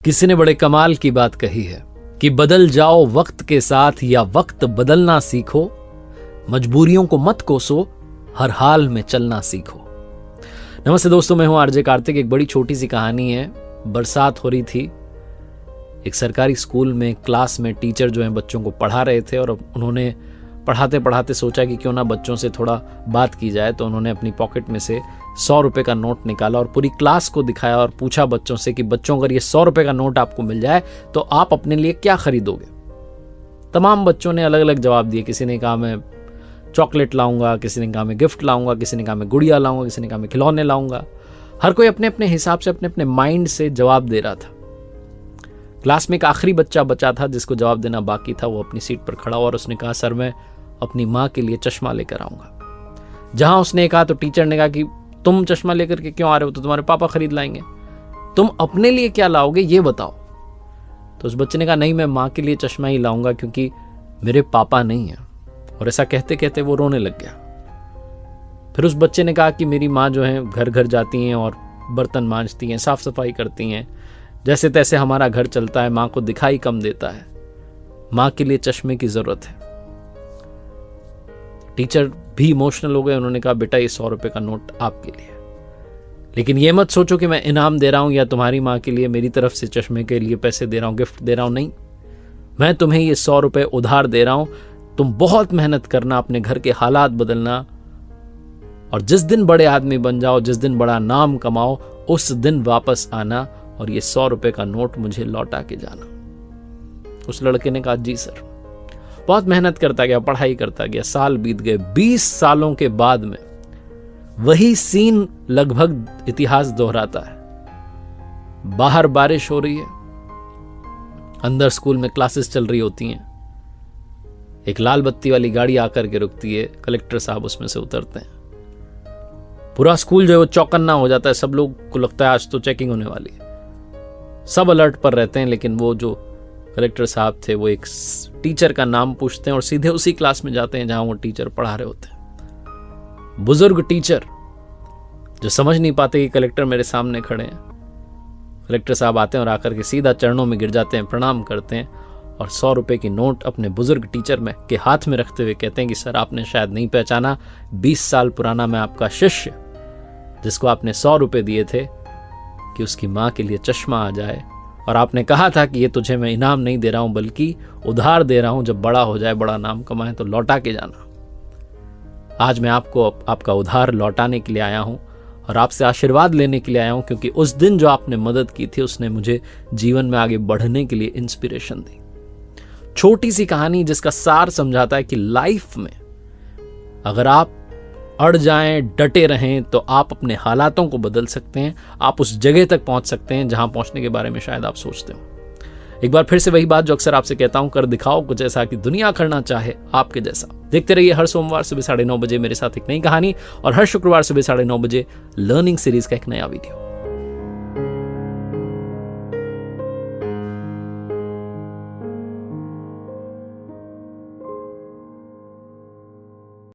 किसी ने बड़े कमाल की बात कही है कि बदल जाओ वक्त के साथ या वक्त बदलना सीखो, मजबूरियों को मत कोसो, हर हाल में चलना सीखो। नमस्ते दोस्तों, मैं हूं आरजे कार्तिक। एक बड़ी छोटी सी कहानी है। बरसात हो रही थी, एक सरकारी स्कूल में क्लास में टीचर जो है बच्चों को पढ़ा रहे थे और उन्होंने पढ़ाते पढ़ाते सोचा कि क्यों ना बच्चों से थोड़ा बात की जाए। तो उन्होंने अपनी पॉकेट में से 100 रुपए का नोट निकाला और पूरी क्लास को दिखाया और पूछा बच्चों से कि बच्चों अगर ये 100 रुपए का नोट आपको मिल जाए तो आप अपने लिए क्या खरीदोगे। तमाम बच्चों ने अलग अलग जवाब दिए। किसी ने कहा मैं चॉकलेट लाऊंगा, किसी ने कहा मैं गिफ्ट लाऊंगा, किसी ने कहा मैं गुड़िया लाऊंगा, किसी ने कहा मैं खिलौने लाऊंगा। हर कोई अपने अपने हिसाब से अपने अपने माइंड से जवाब दे रहा था। क्लास में एक आखिरी बच्चा बचा था जिसको जवाब देना बाकी था। वो अपनी सीट पर खड़ा हुआ और उसने कहा सर मैं अपनी माँ के लिए चश्मा लेकर आऊंगा। जहां उसने कहा तो टीचर ने कहा कि तुम चश्मा लेकर के क्यों आ रहे हो, तो तुम्हारे पापा खरीद लाएंगे, तुम अपने लिए क्या लाओगे ये बताओ। तो उस बच्चे ने कहा नहीं, मैं माँ के लिए चश्मा ही लाऊंगा क्योंकि मेरे पापा नहीं है। और ऐसा कहते कहते वो रोने लग गया। फिर उस बच्चे ने कहा कि मेरी माँ जो है घर घर जाती हैं और बर्तन मांजती हैं, साफ सफाई करती हैं, जैसे तैसे हमारा घर चलता है, माँ को दिखाई कम देता है, माँ के लिए चश्मे की जरूरत है। टीचर भी इमोशनल हो गए। उन्होंने कहा बेटा ये 100 रुपए का नोट आपके लिए, लेकिन ये मत सोचो कि मैं इनाम दे रहा हूं या तुम्हारी माँ के लिए मेरी तरफ से चश्मे के लिए पैसे दे रहा हूं, गिफ्ट दे रहा हूं। नहीं, मैं तुम्हें ये 100 रुपए उधार दे रहा हूं। तुम बहुत मेहनत करना, अपने घर के हालात बदलना और जिस दिन बड़े आदमी बन जाओ, जिस दिन बड़ा नाम कमाओ, उस दिन वापस आना और ये 100 रुपए का नोट मुझे लौटा के जाना। उस लड़के ने कहा जी सर। बहुत मेहनत करता गया, पढ़ाई करता गया, साल बीत गए। 20 सालों के बाद में वही सीन लगभग इतिहास दोहराता है। बाहर बारिश हो रही है, अंदर स्कूल में क्लासेस चल रही होती हैं। एक लाल बत्ती वाली गाड़ी आकर के रुकती है, कलेक्टर साहब उसमें से उतरते हैं। पूरा स्कूल जो है वो चौकन्ना हो जाता है। सब लोग को लगता है आज तो चेकिंग होने वाली है। सब अलर्ट पर रहते हैं, लेकिन वो जो कलेक्टर साहब थे वो एक टीचर का नाम पूछते हैं और सीधे उसी क्लास में जाते हैं जहां वो टीचर पढ़ा रहे होते हैं। बुजुर्ग टीचर जो समझ नहीं पाते कि कलेक्टर मेरे सामने खड़े हैं। कलेक्टर साहब आते हैं और आकर के सीधा चरणों में गिर जाते हैं, प्रणाम करते हैं और 100 रुपए की नोट अपने बुजुर्ग टीचर में के हाथ में रखते हुए कहते हैं कि सर आपने शायद नहीं पहचाना, 20 साल पुराना मैं आपका शिष्य, जिसको आपने 100 रुपए दिए थे कि उसकी माँ के लिए चश्मा आ जाए, और आपने कहा था कि ये तुझे मैं इनाम नहीं दे रहा हूं बल्कि उधार दे रहा हूं, जब बड़ा हो जाए, बड़ा नाम कमाए तो लौटा के जाना। आज मैं आपको आपका उधार लौटाने के लिए आया हूं और आपसे आशीर्वाद लेने के लिए आया हूं, क्योंकि उस दिन जो आपने मदद की थी उसने मुझे जीवन में आगे बढ़ने के लिए इंस्पिरेशन दी। छोटी सी कहानी जिसका सार समझाता है कि लाइफ में अगर आप अड़ जाएं, डटे रहें, तो आप अपने हालातों को बदल सकते हैं। आप उस जगह तक पहुंच सकते हैं जहां पहुंचने के बारे में शायद आप सोचते हो। एक बार फिर से वही बात जो अक्सर आपसे कहता हूं, कर दिखाओ कुछ ऐसा कि दुनिया करना चाहे आपके जैसा। देखते रहिए हर सोमवार सुबह 9:30 बजे मेरे साथ एक नई कहानी और हर शुक्रवार सुबह 9:30 बजे लर्निंग सीरीज का एक नया वीडियो।